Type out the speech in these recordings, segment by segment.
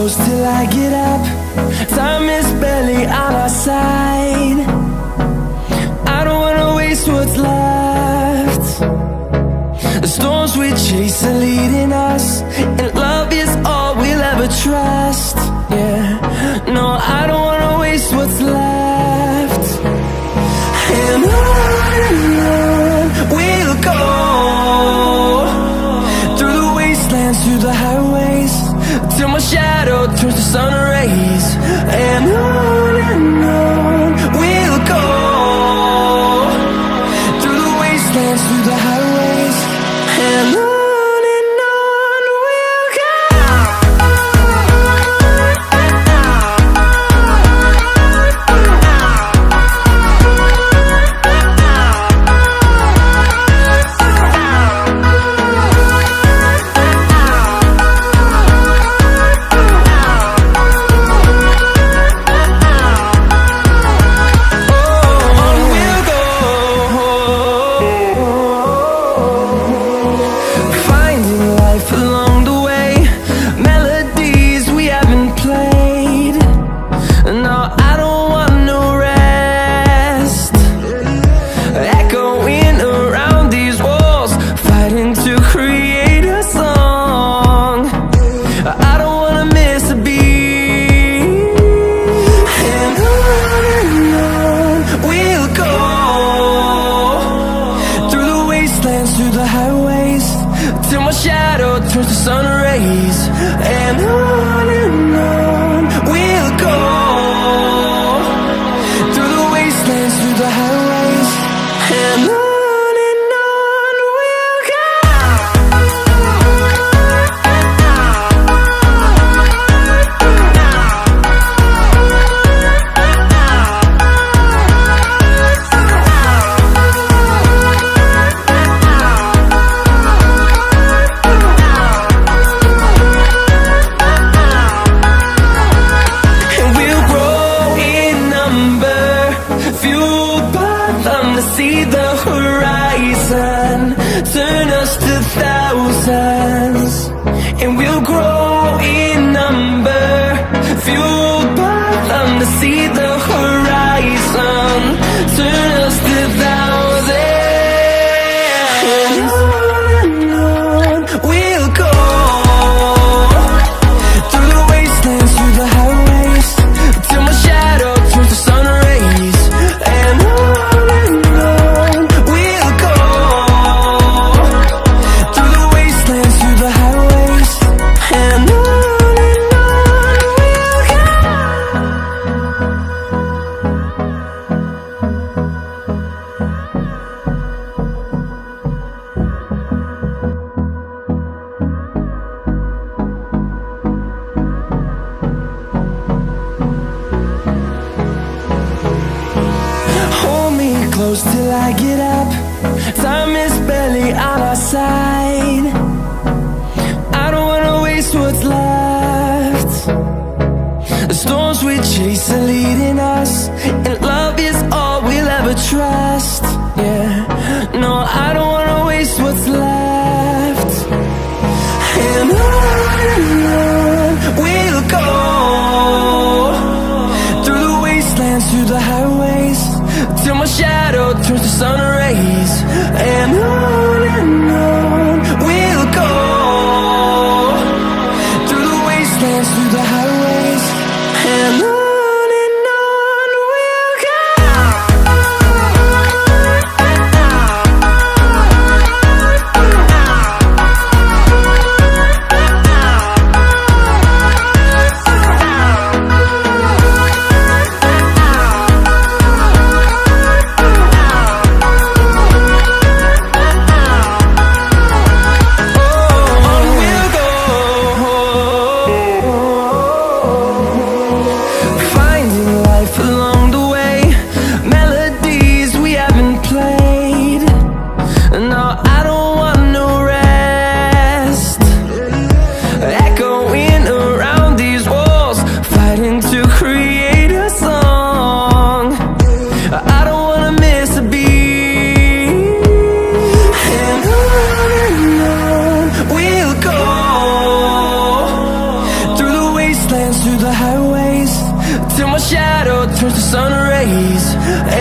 close till I get up. Time is barely on our side. I don't wanna waste what's left. The storms we chase are leading us, and love is all we'll ever trust. Yeah, no, I don't wanna waste what's left. And on we'll go, through the wastelands, through the highways, till my shadow turns to sun rays. And on we'll go, through the wastelands, through the highways, and on we'll go. Through the highways, till my shadow turns to sun rays. And on we'll go, through the wastelands, through the highways, and on we'll go. See the horizon, turn us to thousands, and we'll grow in number, fueled by them. To see the horizon, turn us to thousands, and on we'll go, through the wastelands, through the highways, till my shadow turns to sun rays. And close till I get up. Time is barely on our side. I don't wanna waste what's left. The storms we chase are leading us, and love is all we'll ever trust. Yeah, no, I don't wanna waste what's left. And on we'll go, through the wastelands, through the highways, till my shadow turns to sun rays. And on we'll go, through the wastelands, through the highways, and on. my shadow turns to sun rays.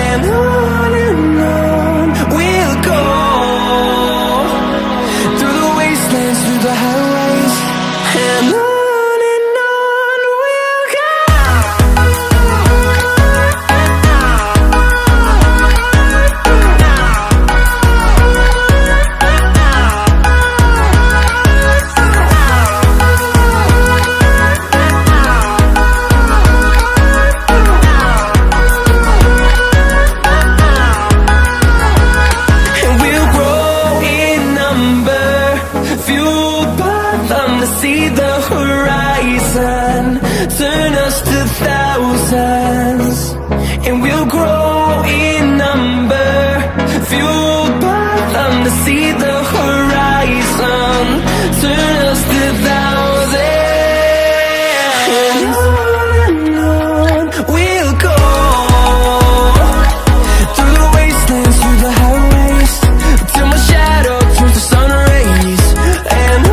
And on we'll go, through the wastelands, through the highways. And on we'll go. See the horizon, turn us to thousands, and we'll grow in number, fueled by them. To see the horizon, turn us to thousands, and on we'll go, through the wastelands, through the highways, till my shadow turns to sun rays. And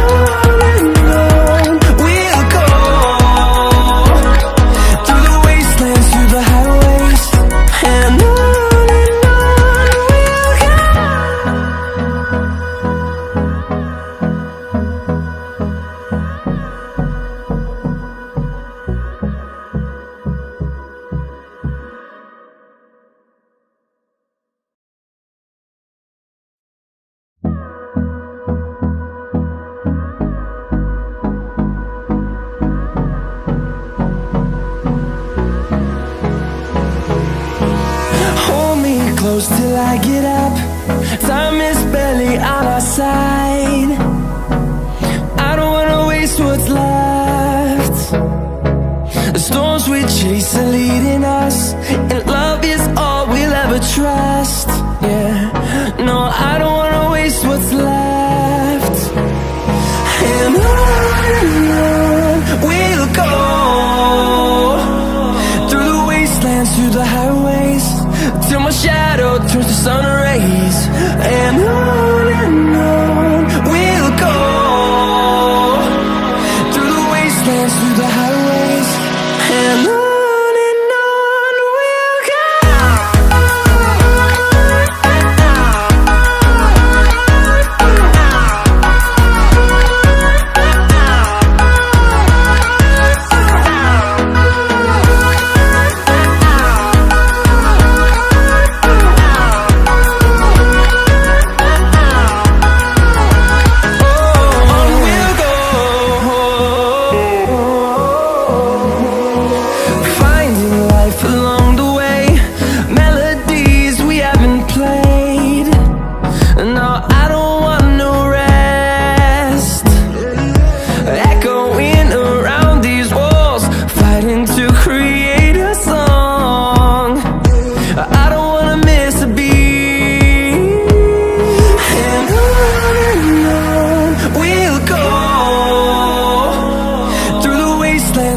close till I get up. Time is barely on our side. I don't wanna waste what's left. The storms we chase are leading us, and love is all we'll ever trust. Yeah, no, I don't wanna waste what's left. And on we'll go, through the wastelands, through the highways, till my shadow turns to sun rays. And on we'll go, through the wastelands, through the highways. And on we'll go.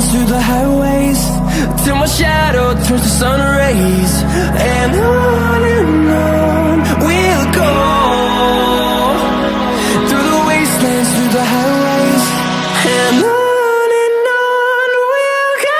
Through the highways, till my shadow turns to sun rays. And on we'll go, through the wastelands, through the highways. And on we'll go.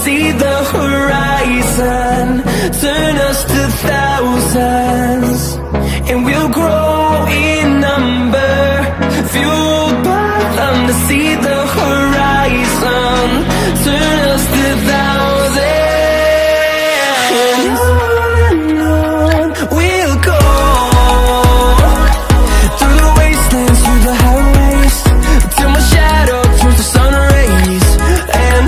See the horizon, turn us to thousands, and we'll grow in number, fueled by them. To see the horizon, turn us to thousands, and on we'll go, through the wastelands, through the highways, till my shadow turns to sun rays. And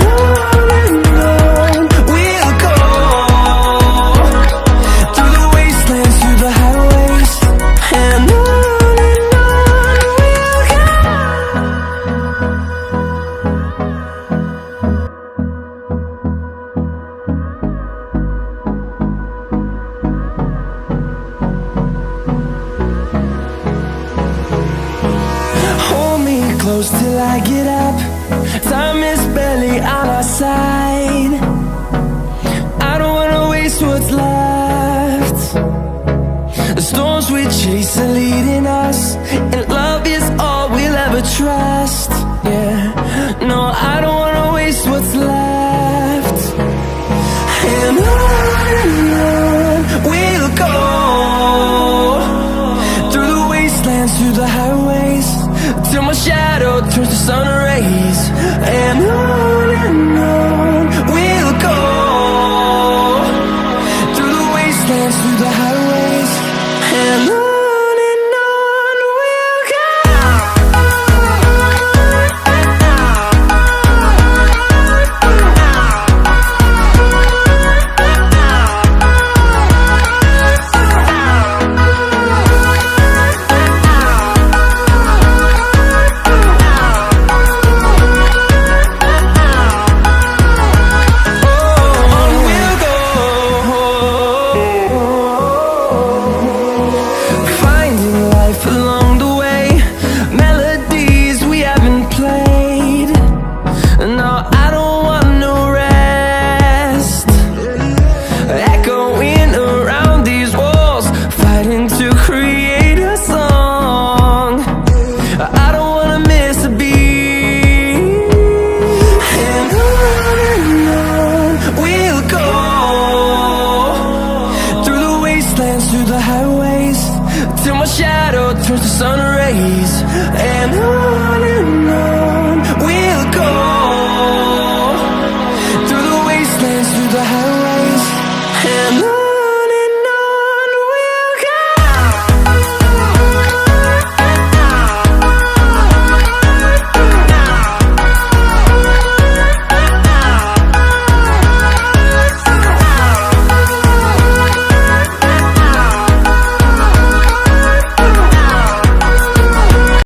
and close till I get up. Time is barely on our side. I don't wanna waste what's left. The storms we chase are leading us, and love is all we'll ever trust. Yeah, no, I don't wanna waste what's left. And on we'll go, through the wastelands, through the highways, till my shadow turns to sun rays. And on we'll go, through the wastelands, through the highways, and on we'll go. Through the highways, till my shadow turns to sun rays. And on we'll go.